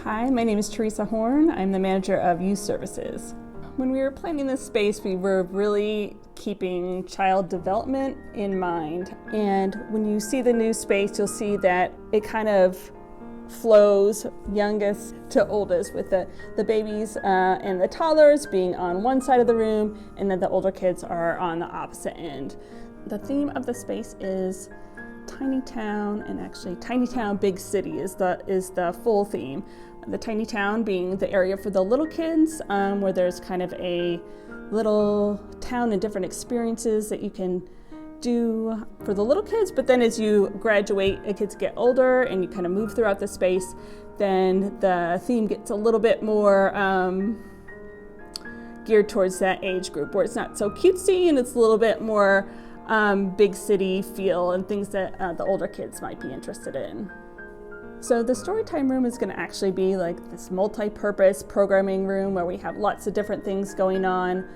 Hi, my name is Theresa Horn. I'm the manager of youth services. When we were planning this space, we were really keeping child development in mind. And when you see the new space, you'll see that it kind of flows youngest to oldest, with the babies and the toddlers being on one side of the room, and then the older kids are on the opposite end. The theme of the space is tiny town, and actually tiny town, big city is the full theme. The tiny town being the area for the little kids, where there's kind of a little town and different experiences that you can do for the little kids. But then as you graduate, the kids get older and you kind of move throughout the space, then the theme gets a little bit more geared towards that age group, where it's not so cutesy and it's a little bit more big city feel and things that the older kids might be interested in. So the Storytime room is going to actually be like this multi-purpose programming room where we have lots of different things going on.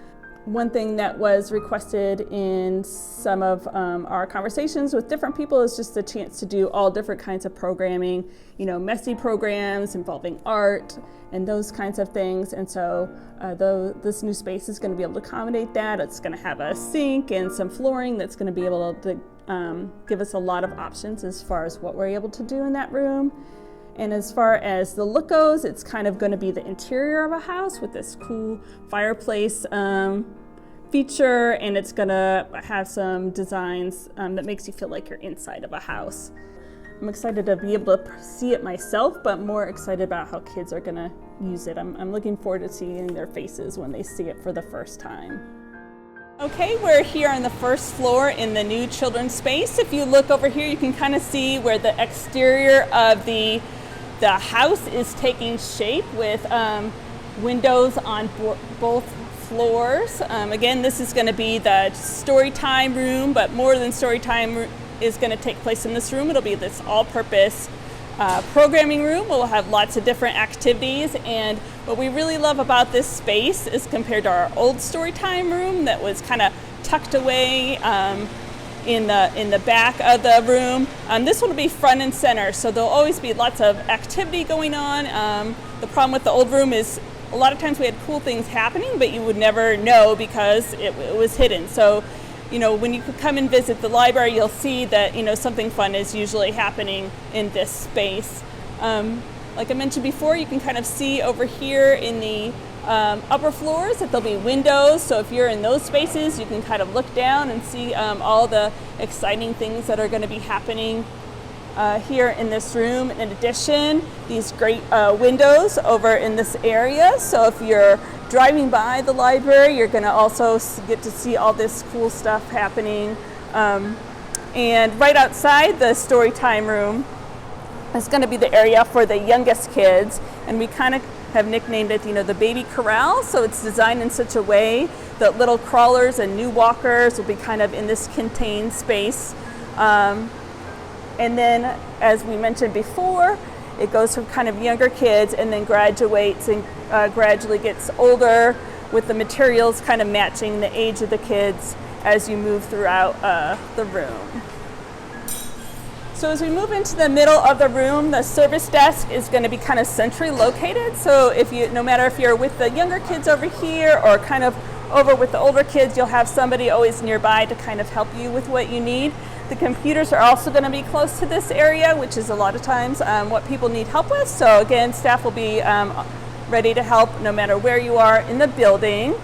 One thing that was requested in some of our conversations with different people is just the chance to do all different kinds of programming, messy programs involving art and those kinds of things. And so this new space is going to be able to accommodate that. It's going to have a sink and some flooring that's going to be able to give us a lot of options as far as what we're able to do in that room. And as far as the look goes, it's kind of going to be the interior of a house with this cool fireplace feature, and it's going to have some designs that makes you feel like you're inside of a house. I'm excited to be able to see it myself, but more excited about how kids are going to use it. I'm looking forward to seeing their faces when they see it for the first time. Okay, we're here on the first floor in the new children's space. If you look over here, you can kind of see where the exterior of the house is taking shape with windows on both floors. Again, this is going to be the Storytime room, but more than Storytime is going to take place in this room. It'll be this all-purpose programming room. We'll have lots of different activities, and what we really love about this space is compared to our old Storytime room that was kind of tucked away in the back of the room. This one will be front and center, so there'll always be lots of activity going on. The problem with the old room is a lot of times we had cool things happening, but you would never know because it was hidden. So, when you come and visit the library, you'll see that, something fun is usually happening in this space. Like I mentioned before, you can kind of see over here in the upper floors that there'll be windows. So if you're in those spaces, you can kind of look down and see all the exciting things that are going to be happening here in this room. In addition, these great windows over in this area. So if you're driving by the library, you're going to also get to see all this cool stuff happening. And right outside the Storytime room is going to be the area for the youngest kids. And we kind of have nicknamed it, the Baby Corral. So it's designed in such a way that little crawlers and new walkers will be kind of in this contained space. And then, as we mentioned before, it goes from kind of younger kids and then graduates and gradually gets older, with the materials kind of matching the age of the kids as you move throughout the room. So as we move into the middle of the room, the service desk is going to be kind of centrally located. So no matter if you're with the younger kids over here or kind of over with the older kids, you'll have somebody always nearby to kind of help you with what you need. The computers are also going to be close to this area, which is a lot of times what people need help with. So again, staff will be ready to help no matter where you are in the building.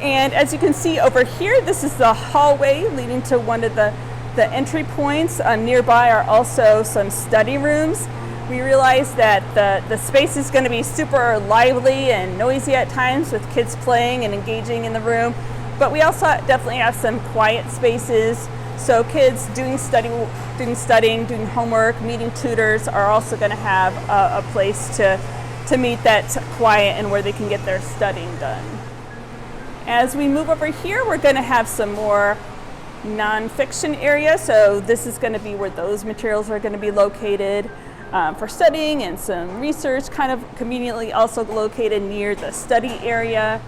And as you can see over here, this is the hallway leading to one of the entry points. Nearby are also some study rooms. We realize that the space is going to be super lively and noisy at times with kids playing and engaging in the room, but we also definitely have some quiet spaces. So kids doing studying, doing homework, meeting tutors are also going to have a place to meet that's quiet and where they can get their studying done. As we move over here, we're going to have some more nonfiction area. So this is going to be where those materials are going to be located for studying, and some research kind of conveniently also located near the study area.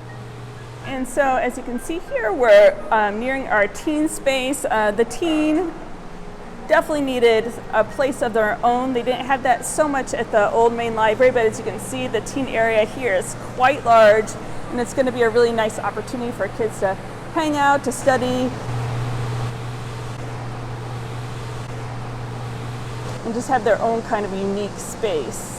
And so as you can see here, we're nearing our teen space. The teen definitely needed a place of their own. They didn't have that so much at the old main library, but as you can see, the teen area here is quite large, and it's going to be a really nice opportunity for kids to hang out, to study, and just have their own kind of unique space.